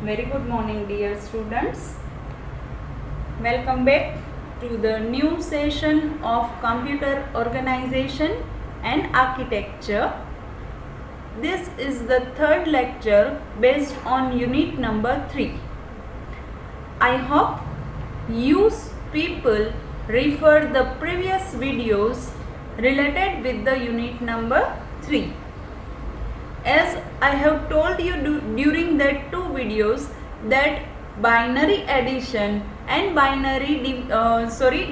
Very good morning, dear students. Welcome back to the new session of Computer Organization and Architecture. This is the third lecture based on unit number 3. I hope you people refer the previous videos related with the unit number 3. As I have told you during that two videos that binary addition and binary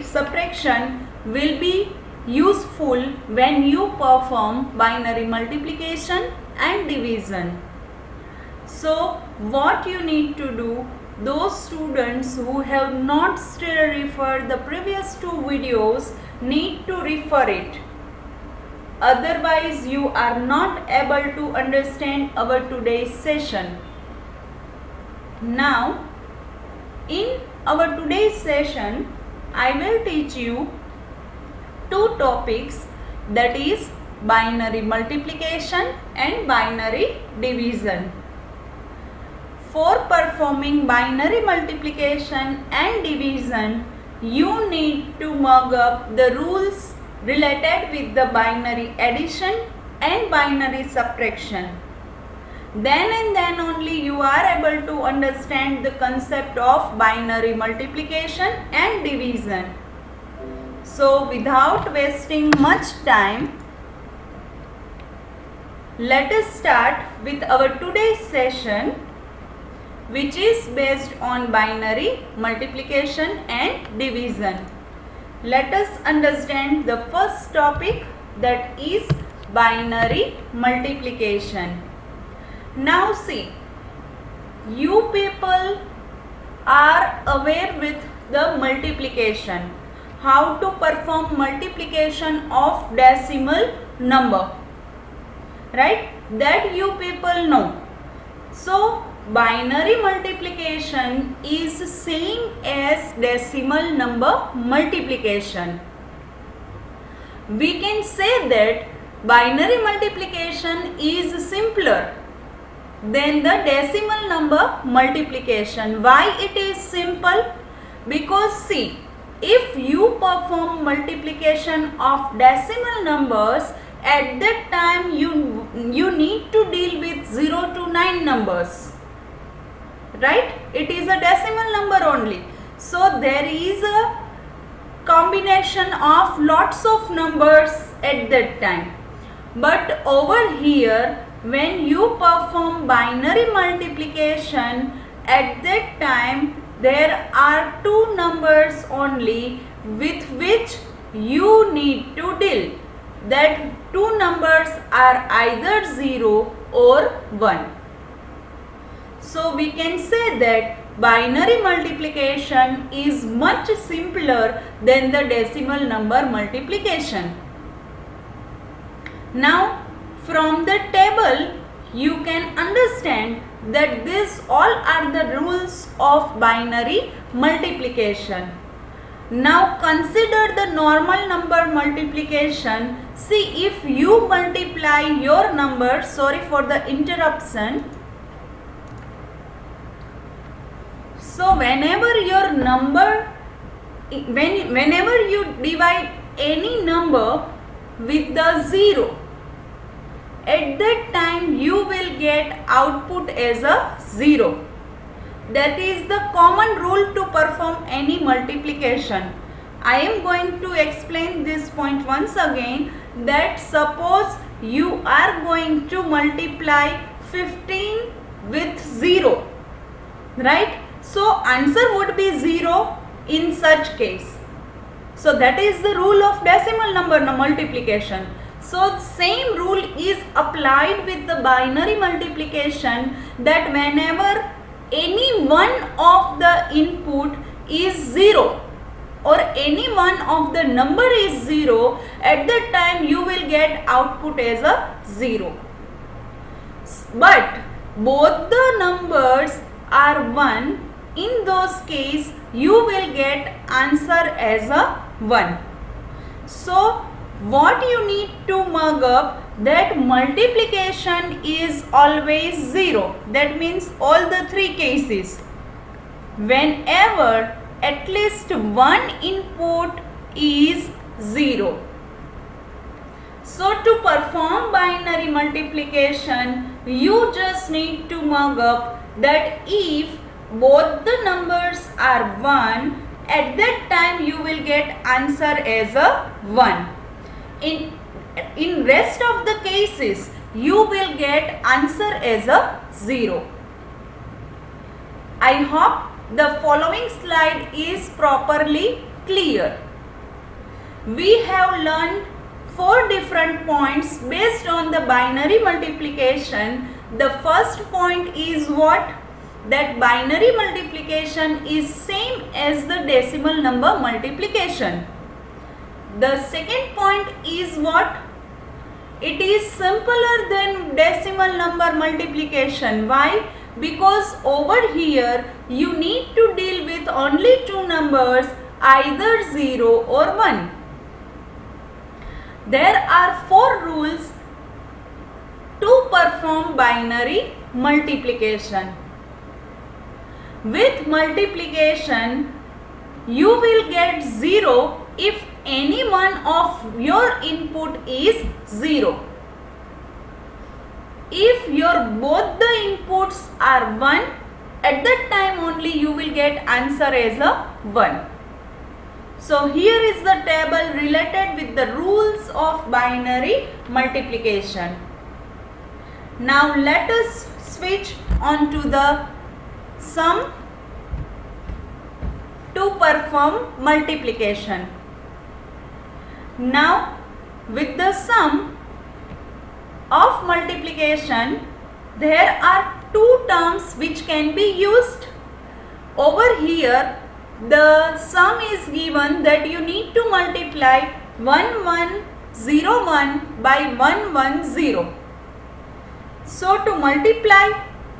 subtraction will be useful when you perform binary multiplication and division. So what you need to do, those students who have not still referred the previous two videos need to refer it. Otherwise, you are not able to understand our today's session. Now, in our today's session, I will teach you two topics, that is binary multiplication and binary division. For performing binary multiplication and division, you need to mug up the rules related with the binary addition and binary subtraction. Then and then only you are able to understand the concept of binary multiplication and division. So without wasting much time, let us start with our today's session, which is based on binary multiplication and division. Let us understand the first topic, that is binary multiplication. Now see, you people are aware with the multiplication, how to perform multiplication of decimal number, right? That you people know. So binary multiplication is same as decimal number multiplication. We can say that binary multiplication is simpler than the decimal number multiplication. Why it is simple? Because see, if you perform multiplication of decimal numbers, at that time you need to deal with 0 to 9 numbers. Right? It is a decimal number only. So there is a combination of lots of numbers at that time. But over here, when you perform binary multiplication, at that time there are two numbers only with which you need to deal. That two numbers are either 0 or 1. So we can say that binary multiplication is much simpler than the decimal number multiplication. Now from the table you can understand that these all are the rules of binary multiplication. Now consider the normal number multiplication. See, if you multiply your number, sorry for the interruption. So whenever your number, whenever you divide any number with the 0, at that time you will get output as a 0. That is the common rule to perform any multiplication. I am going to explain this point once again, that suppose you are going to multiply 15 with 0, right? So answer would be 0 in such case. So that is the rule of decimal number multiplication. So same rule is applied with the binary multiplication, that whenever any one of the input is 0 or any one of the number is 0, at that time you will get output as a 0. But both the numbers are 1, in those case you will get answer as a 1. So what you need to mug up, that multiplication is always 0. That means all the three cases. Whenever at least one input is 0. So to perform binary multiplication, you just need to mug up that if both the numbers are 1, at that time you will get answer as a 1. In rest of the cases, you will get answer as a 0. I hope the following slide is properly clear. We have learned 4 different points based on the binary multiplication. The first point is what? That binary multiplication is same as the decimal number multiplication. The second point is what? It is simpler than decimal number multiplication. Why? Because over here you need to deal with only two numbers, either 0 or 1. There are 4 rules to perform binary multiplication. With multiplication, you will get 0 if any one of your input is 0. If both the inputs are 1, at that time only you will get answer as a 1. So here is the table related with the rules of binary multiplication. Now let us switch on to the sum to perform multiplication. Now with the sum of multiplication, there are two terms which can be used. Over here the sum is given that you need to multiply 1101 by 110. So to multiply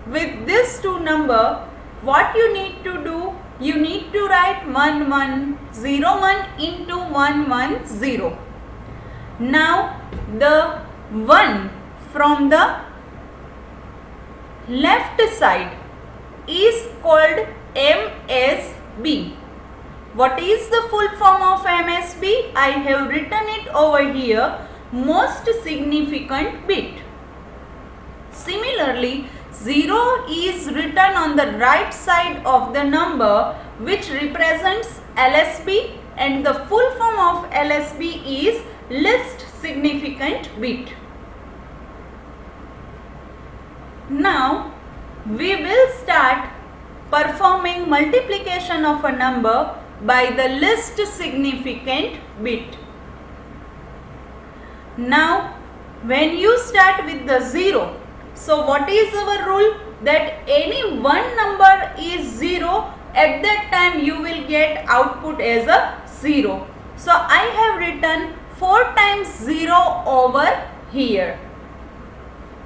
with this two number, what you need to do? You need to write 1101 into 110. Now the 1 from the left side is called MSB. What is the full form of MSB? I have written it over here, most significant bit. Similarly, 0 is written on the right side of the number, which represents LSB, and the full form of LSB is least significant bit. Now we will start performing multiplication of a number by the least significant bit. Now when you start with the 0, so what is our rule? That any one number is 0, at that time you will get output as a 0. So I have written 4 times 0 over here,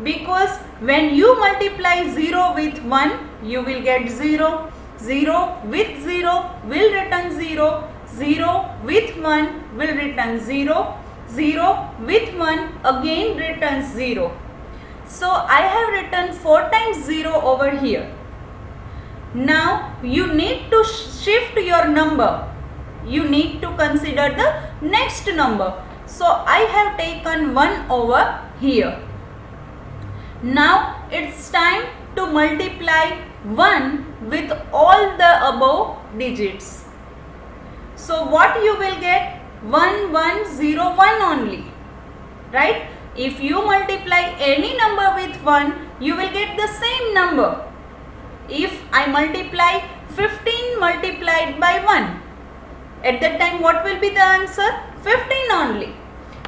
because when you multiply 0 with 1, you will get 0. 0 with 0 will return 0. 0 with 1 will return 0. 0 with 1 again returns 0. So I have written 4 times 0 over here. Now you need to shift your number. You need to consider the next number. So I have taken 1 over here. Now it's time to multiply 1 with all the above digits. So what you will get? 1101 only, right? If you multiply any number with 1, you will get the same number. If I multiply 15 multiplied by 1, at that time what will be the answer? 15 only.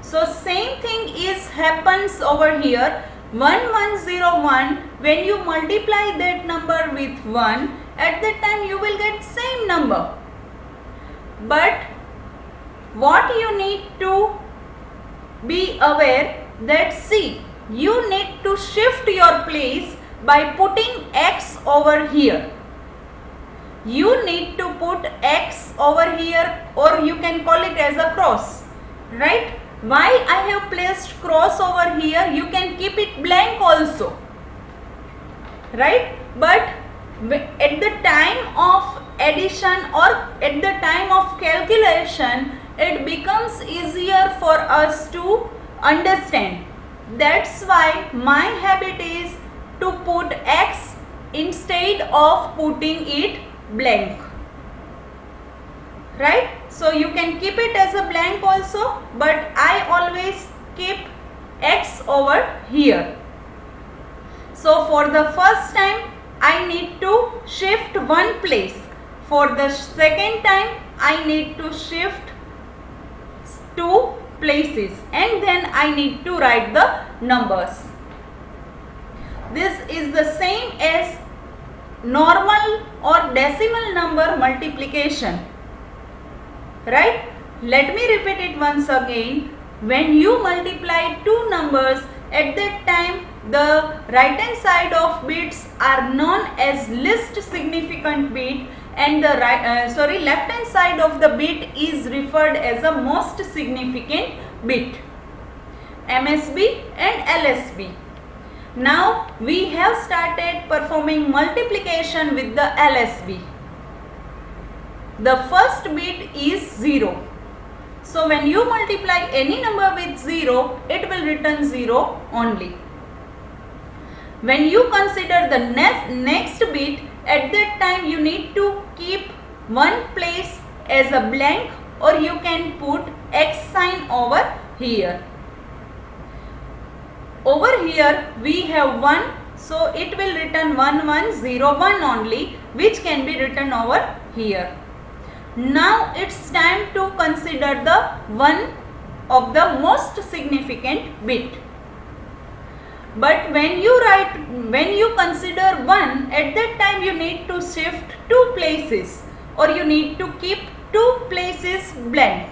So same thing happens over here. 1101, when you multiply that number with 1, at that time you will get same number. But what you need to be aware that, see, you need to shift your place by putting X over here. You need to put X over here, or you can call it as a cross, right? Why I have placed cross over here? You can keep it blank also, right? But at the time of addition or at the time of calculation, it becomes easier for us to understand. That's why my habit is to put X instead of putting it blank, right? So you can keep it as a blank also, but I always keep X over here. So for the first time I need to shift one place. For the second time I need to shift two places, and then I need to write the numbers. This is the same as normal or decimal number multiplication, right? Let me repeat it once again. When you multiply two numbers, at that time the right hand side of bits are known as least significant bit, and the left hand side of the bit is referred as a most significant bit, MSB and LSB. Now we have started performing multiplication with the LSB. The first bit is 0. So when you multiply any number with 0, it will return 0 only. When you consider the next bit, at that time you need to keep one place as a blank, or you can put X sign over here. Over here we have 1, so it will return 1101 only, which can be written over here. Now it's time to consider the one of the most significant bit. But when you consider 1, at that time you need to shift two places, or you need to keep two places blank.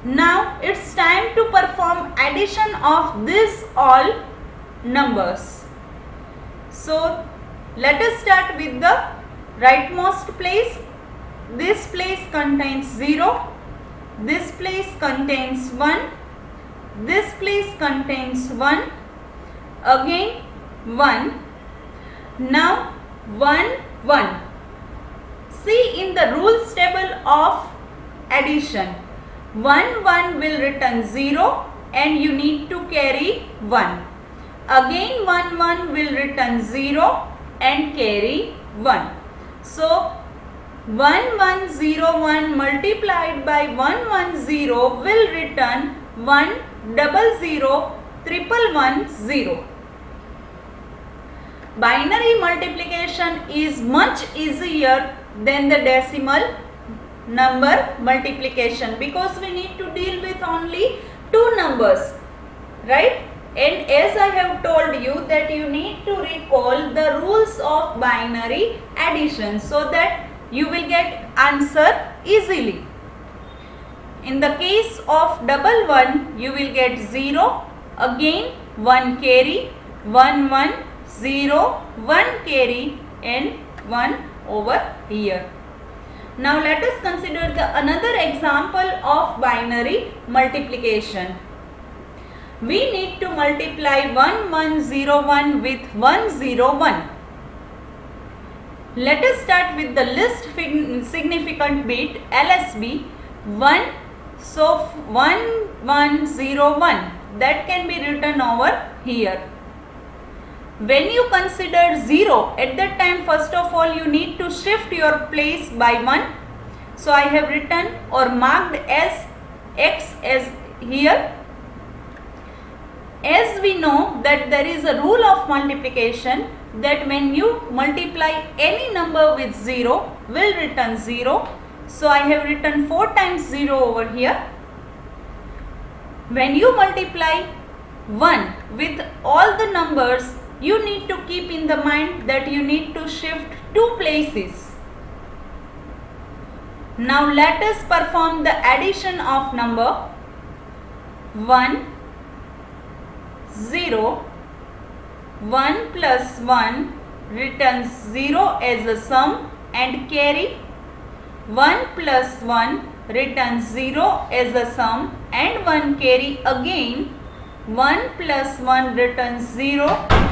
Now it's time to perform addition of these all numbers. So let us start with the rightmost place. This place contains 0, this place contains 1, this place contains 1, again 1, now 1, 1. See in the rules table of addition, 1, 1 will return 0 and you need to carry 1. Again 1, 1 will return 0 and carry 1. So 1101 multiplied by 110 will return 100,111,0. Binary multiplication is much easier than the decimal number multiplication, because we need to deal with only two numbers, right? And as I have told you that you need to recall the rules of binary addition so that you will get answer easily. In the case of double 1, you will get 0, again 1 carry, 1 1, 0, 1 carry and 1 over here. Now let us consider another example of binary multiplication. We need to multiply 1101 with 101. Let us start with the least significant bit, LSB, 1. So 1101, that can be written over here. When you consider 0, at that time first of all you need to shift your place by 1. So I have written or marked as X as here. As we know that there is a rule of multiplication that when you multiply any number with 0 will return 0. So I have written 4 times 0 over here. When you multiply 1 with all the numbers, you need to keep in the mind that you need to shift two places. Now let us perform the addition of number 1, 0, 1 plus 1 returns 0 as a sum and carry, 1 plus 1 returns 0 as a sum and 1 carry again. 1 plus 1 returns 0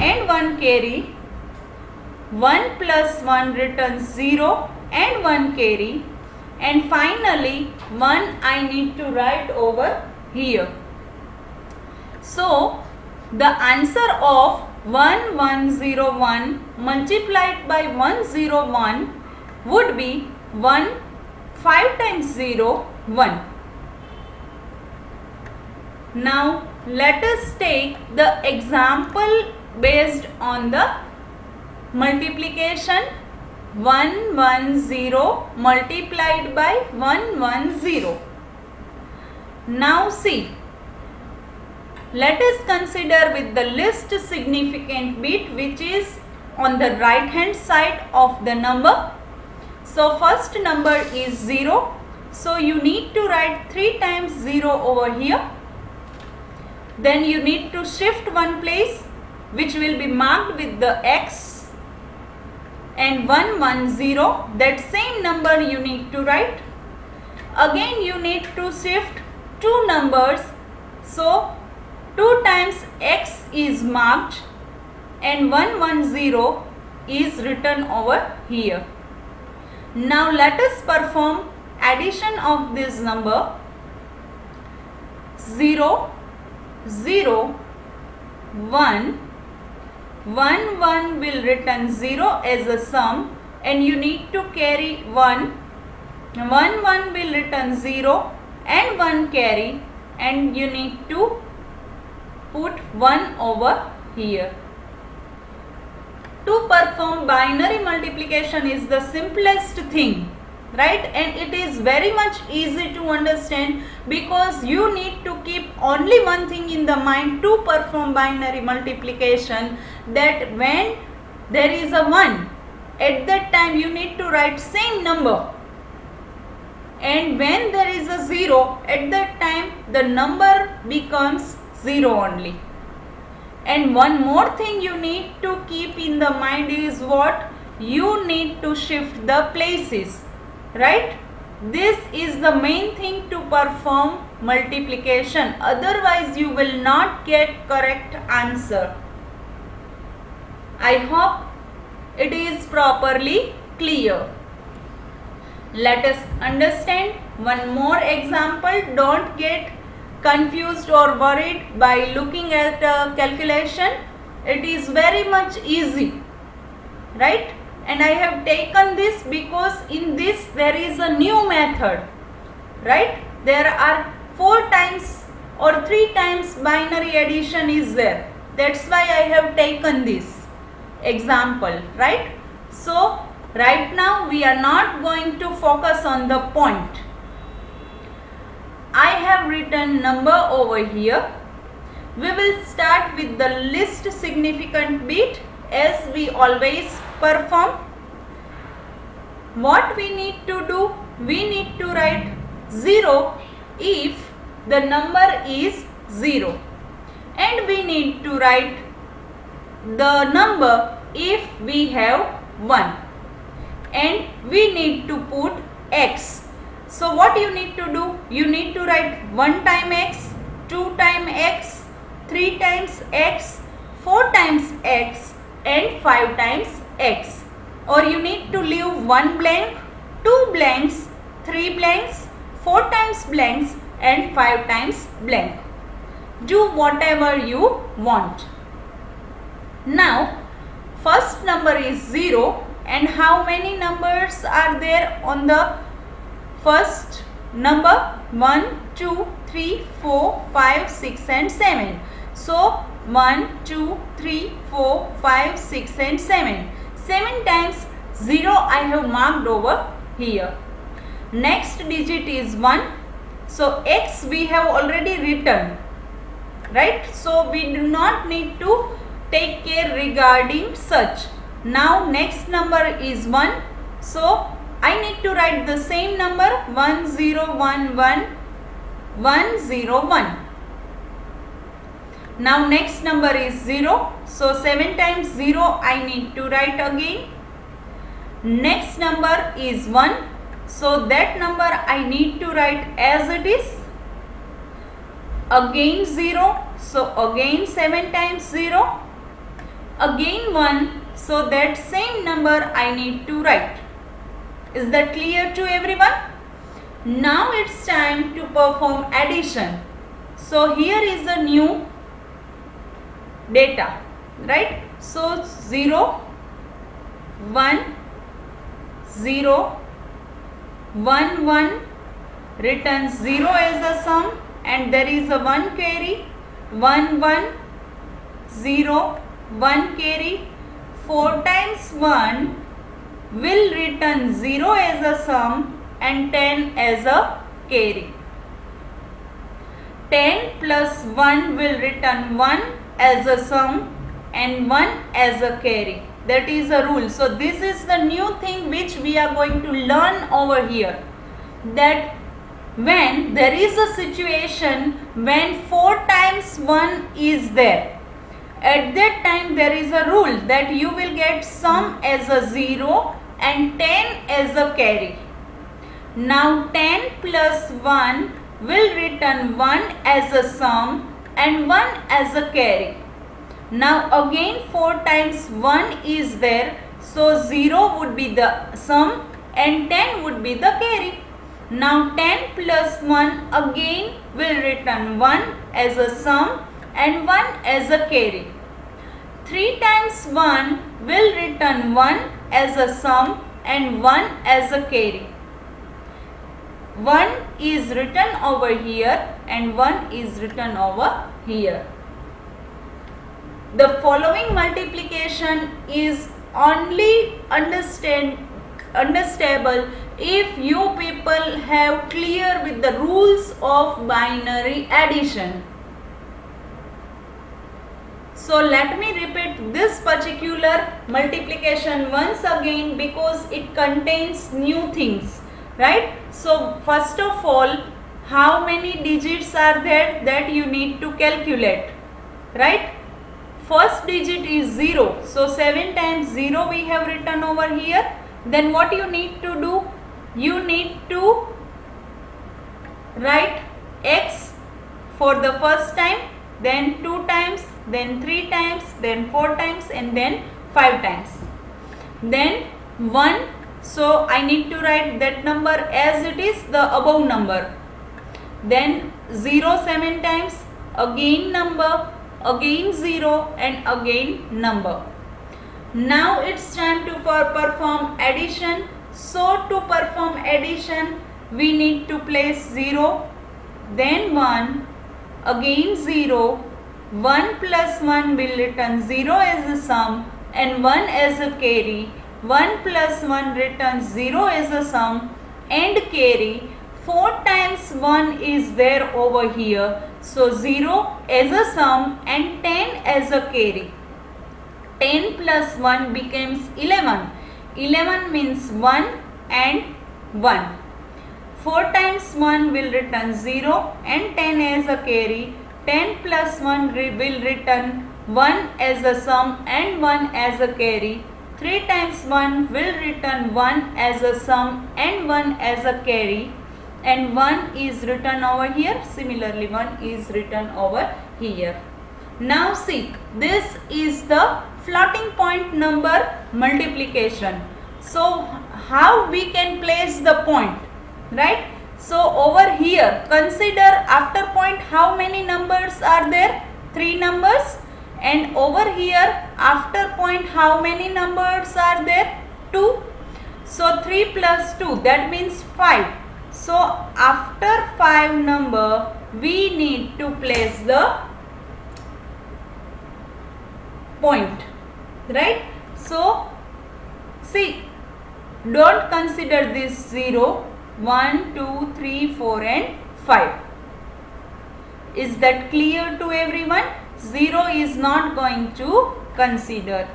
and 1 carry. 1 plus 1 returns 0 and 1 carry. And finally 1 I need to write over here. So the answer of 1101 multiplied by 101 would be 1 5 times 0 1. Now let us take the example based on the multiplication. 110 multiplied by 110. Now see, let us consider with the least significant bit, which is on the right hand side of the number. So first number is 0. So you need to write 3 times 0 over here. Then you need to shift one place, which will be marked with the X. And 110, that same number you need to write. Again you need to shift 2 numbers. So 2 times X is marked and 110 is written over here. Now let us perform addition of this number. 0, 0, 1. 1 will return 0 as a sum and you need to carry 1. 1 will return 0 and 1 carry, and you need to put 1 over here. To perform binary multiplication is the simplest thing, right? And it is very much easy to understand, because you need to keep only one thing in the mind to perform binary multiplication, that when there is a 1, at that time you need to write same number, and when there is a 0, at that time the number becomes 0 only. And one more thing you need to keep in the mind is what? You need to shift the places, right? This is the main thing to perform multiplication, otherwise you will not get correct answer. I hope it is properly clear. Let us understand one more example. Don't get confused or worried by looking at a calculation. It is very much easy, right? And I have taken this because in this there is a new method, right? There are 4 times or 3 times binary addition is there. That's why I have taken this example, right? So right now we are not going to focus on the point. I have written number over here. We will start with the least significant bit, as we always perform. What we need to do? We need to write 0 if the number is 0, and we need to write the number if we have 1, and we need to put X. So what you need to do? You need to write 1 time X, 2 times X, 3 times X, 4 times X, and 5 times X. Or you need to leave 1 blank, 2 blanks, 3 blanks, 4 times blanks, and 5 times blank. Do whatever you want. Now first number is 0, and how many numbers are there on the first number? 1, 2, 3, 4, 5, 6 and 7. So 1, 2, 3, 4, 5, 6 and 7. 7 times 0 I have marked over here. Next digit is 1. So X we have already written, right? So we do not need to take care regarding such. Now next number is 1. So I need to write the same number, 1011 101. Now next number is 0. So 7 times 0 I need to write again. Next number is 1. So that number I need to write as it is. Again 0, so again 7 times 0. Again 1, so that same number I need to write. Is that clear to everyone? Now it's time to perform addition. So here is a new data, right? So 0, 1, 0, 1, 1 returns 0 as a sum, and there is a 1 carry, 1, 1, 0, 1 carry. 4 times 1 will return 0 as a sum and 10 as a carry. 10 plus 1 will return 1 as a sum and 1 as a carry. That is a rule. So this is the new thing which we are going to learn over here, that when there is a situation when 4 times 1 is there, at that time there is a rule that you will get sum as a 0 and 10 as a carry. Now 10 plus 1 will return 1 as a sum and 1 as a carry. Now again 4 times 1 is there, so 0 would be the sum and 10 would be the carry. Now 10 plus 1 again will return 1 as a sum and 1 as a carry. 3 times 1 will return 1 as a sum and 1 as a carry. 1 is written over here and 1 is written over here. The following multiplication is only understandable if you people have clear with the rules of binary addition. So let me repeat this particular multiplication once again because it contains new things, right? So first of all, how many digits are there that you need to calculate, right? First digit is 0. So 7 times 0 we have written over here. Then what you need to do? You need to write x for the first time, then 2 times, then 3 times, then 4 times and then 5 times. Then 1. So I need to write that number as it is, the above number. Then 0 7 times, again number, again 0 and again number. Now it's time to perform addition. So to perform addition we need to place 0, then 1, again 0, 1 plus 1 will return 0 as a sum and 1 as a carry. 1 plus 1 returns 0 as a sum and carry. 4 times 1 is there over here. So 0 as a sum and 10 as a carry. 10 plus 1 becomes 11. 11 means 1 and 1. 4 times 1 will return 0 and 10 as a carry. 10 plus 1 will return 1 as a sum and 1 as a carry. 3 times 1 will return 1 as a sum and 1 as a carry. And 1 is written over here. Similarly 1 is written over here. Now see, this is the floating point number multiplication. So how we can place the point, right? So over here consider after point how many numbers are there? 3 numbers. And over here after point how many numbers are there? 2. So 3 plus 2, that means 5. So after 5 number we need to place the point, right? So see, don't consider this 0, 1, 2, 3, 4 and 5. Is that clear to everyone? 0 is not going to consider.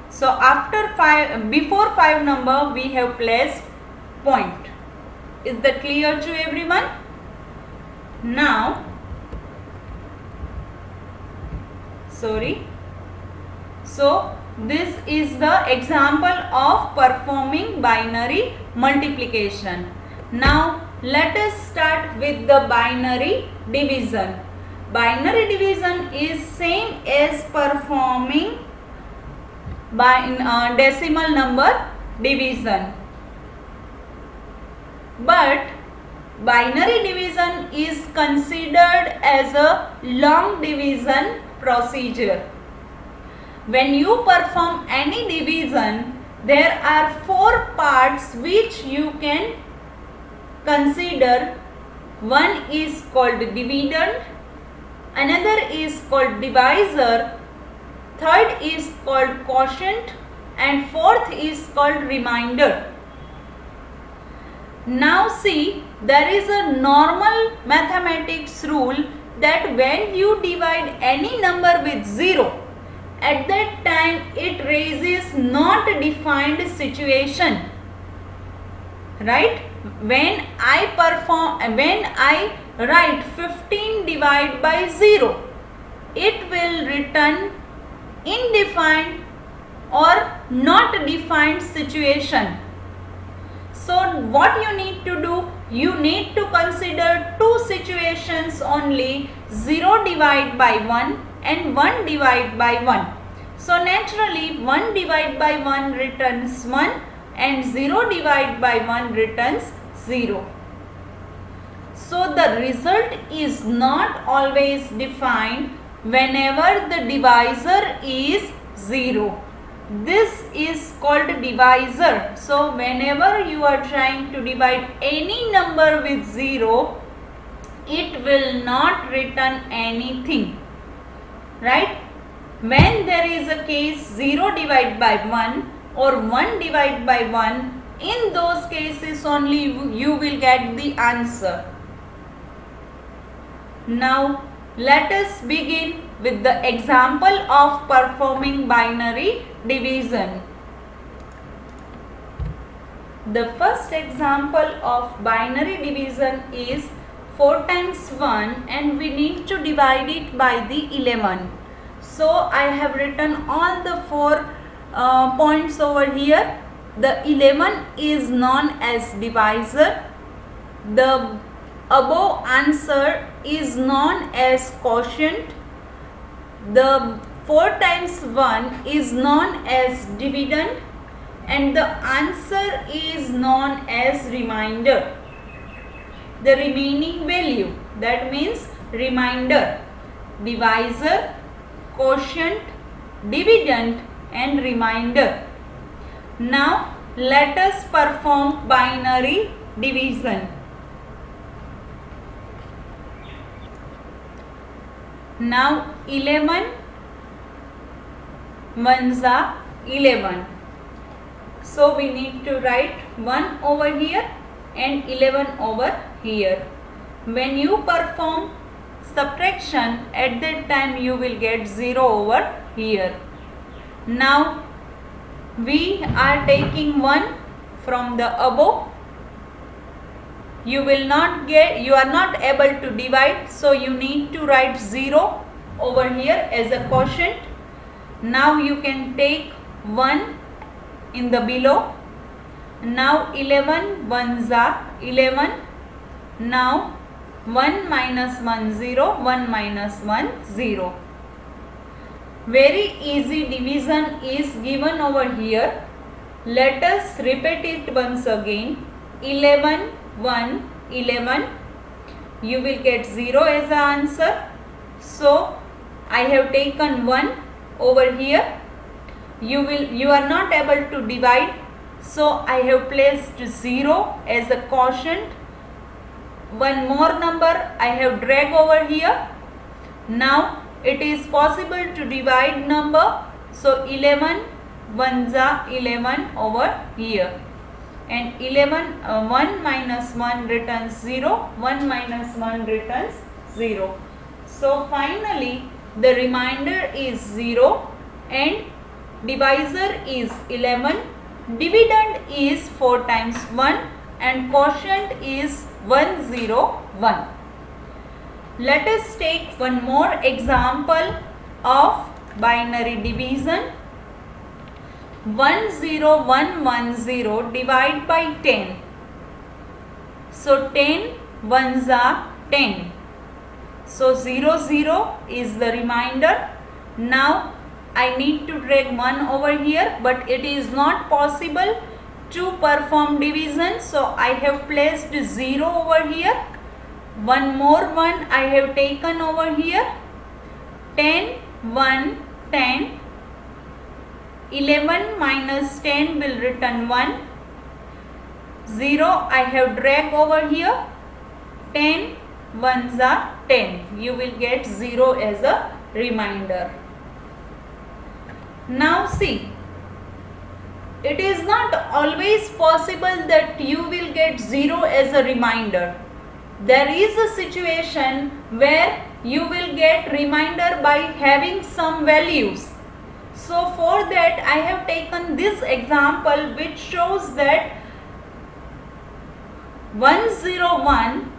So after 5, before 5 number we have placed point. Is that clear to everyone? Now, so This is the example of performing binary multiplication. Now let us start with the binary division. Binary division is same as performing by decimal number division, but binary division is considered as a long division procedure. When you perform any division, there are 4 parts which you can consider. One is called dividend, another is called divisor, third is called quotient, and fourth is called remainder. Now see, there is a normal mathematics rule that when you divide any number with 0, at that time it raises not defined situation, right? When I write 15 divided by 0, it will return indefined or not defined situation. So what you need to do, you need to consider 2 situations only, 0 divided by 1 and 1 divided by 1. So naturally 1 divided by 1 returns 1 and 0 divided by 1 returns 0. So the result is not always defined whenever the divisor is 0. This is called divisor. So whenever you are trying to divide any number with 0, it will not return anything, right? When there is a case 0 divided by 1 or 1 divided by 1, in those cases only you will get the answer. Now let us begin with the example of performing binary division. The first example of binary division is 4 times 1 and we need to divide it by the 11. So I have written all the 4 points over here. The 11 is known as divisor. The above answer is known as quotient. The 4 times 1 is known as dividend and the answer is known as remainder. The remaining value, that means remainder, divisor, quotient, dividend and remainder. Now let us perform binary division. Now 11 ones are 11. So we need to write 1 over here and 11 over here. When you perform subtraction, at that time you will get 0 over here. Now we are taking 1 from the above. You are not able to divide, so you need to write 0 over here as a quotient. Now you can take 1 in the below. Now 11 ones are 11. Now 1 minus 1 0, 1 minus 1 0. Very easy division is given over here. Let us repeat it once again. 11 1 11. You will get 0 as the answer. So I have taken 1 over here. You are not able to divide, so I have placed 0 as a quotient. One more number I have dragged over here. Now it is possible to divide number, so 11 ones are 11 over here. And 1 minus 1 returns 0, 1 minus 1 returns 0. So finally the remainder is 0 and divisor is 11, dividend is 4 times 1 and quotient is 101. Let us take one more example of binary division. 10110 divide by 10. So 10 ones are 10. So 00 is the remainder. Now I need to drag 1 over here, but it is not possible to perform division. So I have placed 0 over here. One more 1 I have taken over here. 10, 1, 10. 11 minus 10 will return 1. 0 I have dragged over here. 10 ones are 10. You will get 0 as a remainder. Now see, it is not always possible that you will get 0 as a remainder. There is a situation where you will get remainder by having some values. So for that I have taken this example which shows that 101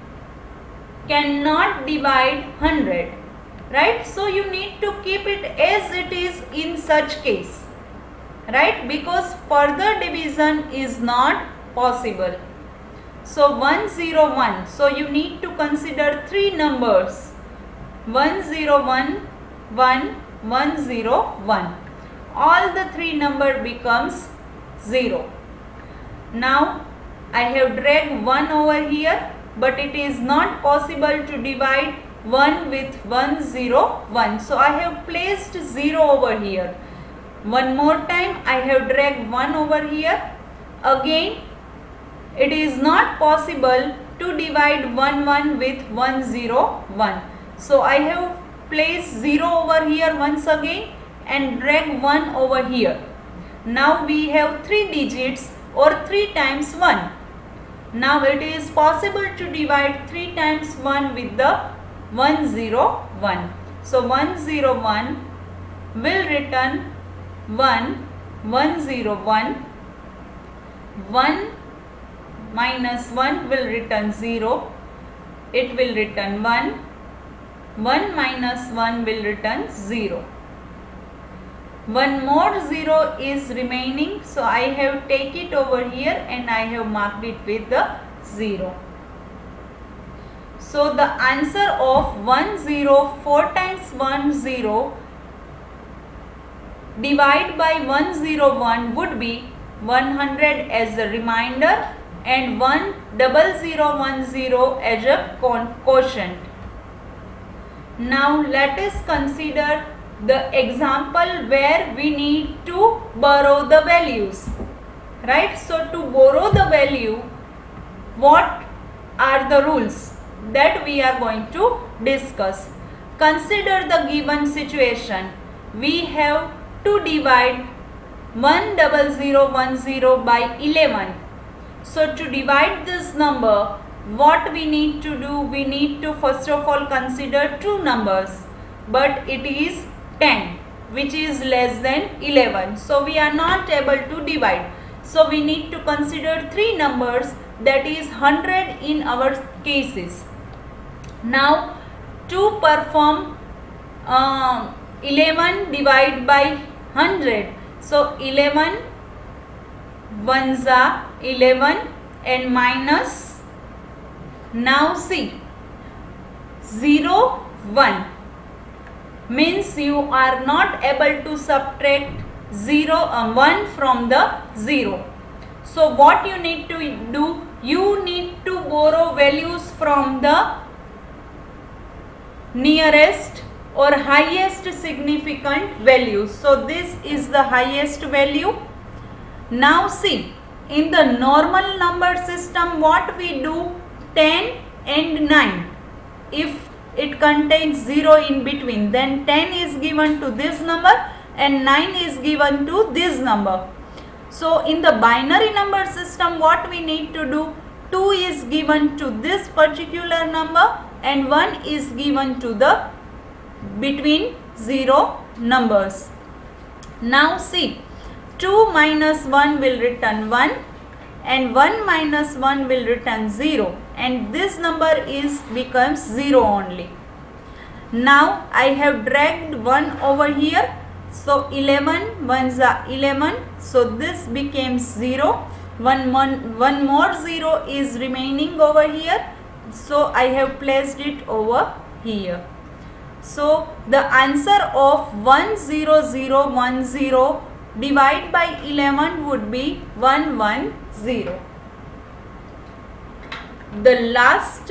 cannot divide 100, right? So you need to keep it as it is in such case, right? Because further division is not possible. So 101, so you need to consider 3 numbers, 101, 1, 101. All the 3 number becomes 0. Now I have dragged 1 over here, but it is not possible to divide 1 with 101. So I have placed 0 over here. One more time I have dragged 1 over here. Again it is not possible to divide 1 with 101. So I have placed 0 over here once again and drag 1 over here. Now we have 3 digits or 3 times 1. Now it is possible to divide 3 times 1 with the 101. So 101 will return 1, 101. 1 minus 1 will return 0. It will return 1. 1 minus 1 will return 0. One more 0 is remaining, so I have take it over here and I have marked it with the 0. So the answer of 104 times 10 divided by 101 would be 100 as a remainder and 10010 as a quotient. Now let us consider the example where we need to borrow the values, right? So to borrow the value, what are the rules that we are going to discuss? Consider the given situation. We have to divide 10010 by 11. So to divide this number, what we need to do? We need to first of all consider 2 numbers, but it is 10 which is less than 11. So we are not able to divide. So we need to consider 3 numbers, that is 100 in our cases. Now to perform 11 divided by 100. So 11 ones are 11 and minus. Now see, 0, 1 means you are not able to subtract 1 from the 0. So what you need to do? You need to borrow values from the nearest or highest significant values. So this is the highest value. Now see, in the normal number system, what we do? 10 and 9. If it contains 0 in between, then 10 is given to this number and 9 is given to this number. So in the binary number system, what we need to do? 2 is given to this particular number and 1 is given to the between 0 numbers. Now see, 2 minus 1 will return 1 and 1 minus 1 will return 0, and this number becomes 0 only. Now I have dragged 1 over here, So 11 ones are 11. So this becomes 0. One more 0 is remaining over here. So I have placed it over here. So the answer of 10010 divided by 11 would be 110. The last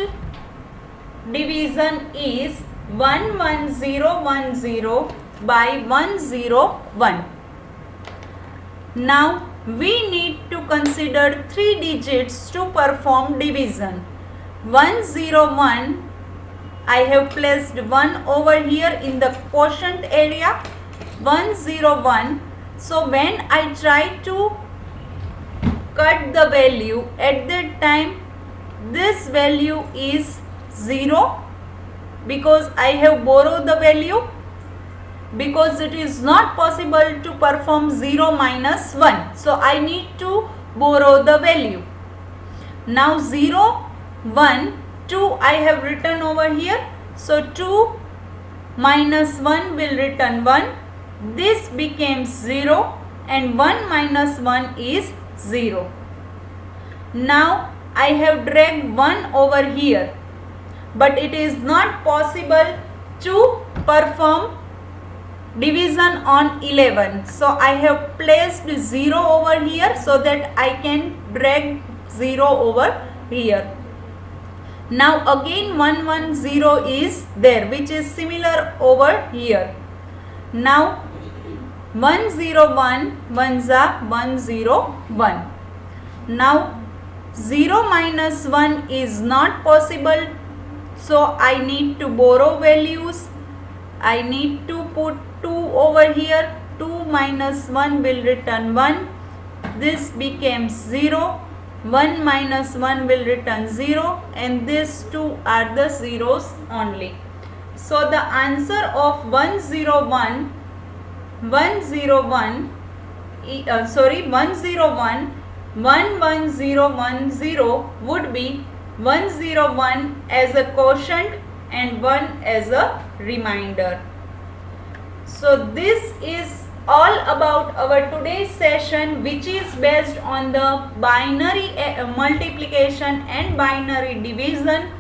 division is 11010 by 101. Now we need to consider 3 digits to perform division. 101, I have placed 1 over here in the quotient area. 101. So when I try to cut the value, at that time this value is 0 because I have borrowed the value, because it is not possible to perform 0 minus 1. So I need to borrow the value. Now 0, 1, 2 I have written over here. So 2 minus 1 will return 1. This becomes 0 and 1 minus 1 is 0. Now I have dragged 1 over here, but it is not possible to perform division on 11. So I have placed 0 over here so that I can drag 0 over here. Now again 110 is there, which is similar over here. Now 101 ones are 101. Now 0 minus 1 is not possible, so I need to borrow values. I need to put 2 over here. 2 minus 1 will return 1. This becomes 0. 1 minus 1 will return 0, and these 2 are the zeros only. So the answer of 101 11010 would be 101 as a quotient and 1 as a remainder. So this is all about our today's session, which is based on the binary multiplication and binary division.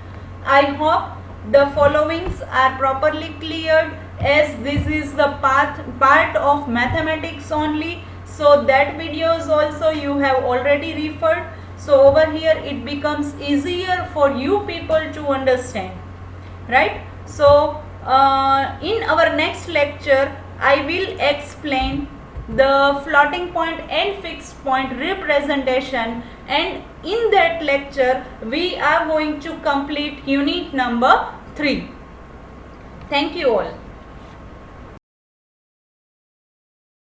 I hope the followings are properly cleared, as this is the part of mathematics only. So that videos also you have already referred. So over here it becomes easier for you people to understand, right? So in our next lecture I will explain the floating point and fixed point representation, and in that lecture we are going to complete unit number 3. Thank you all.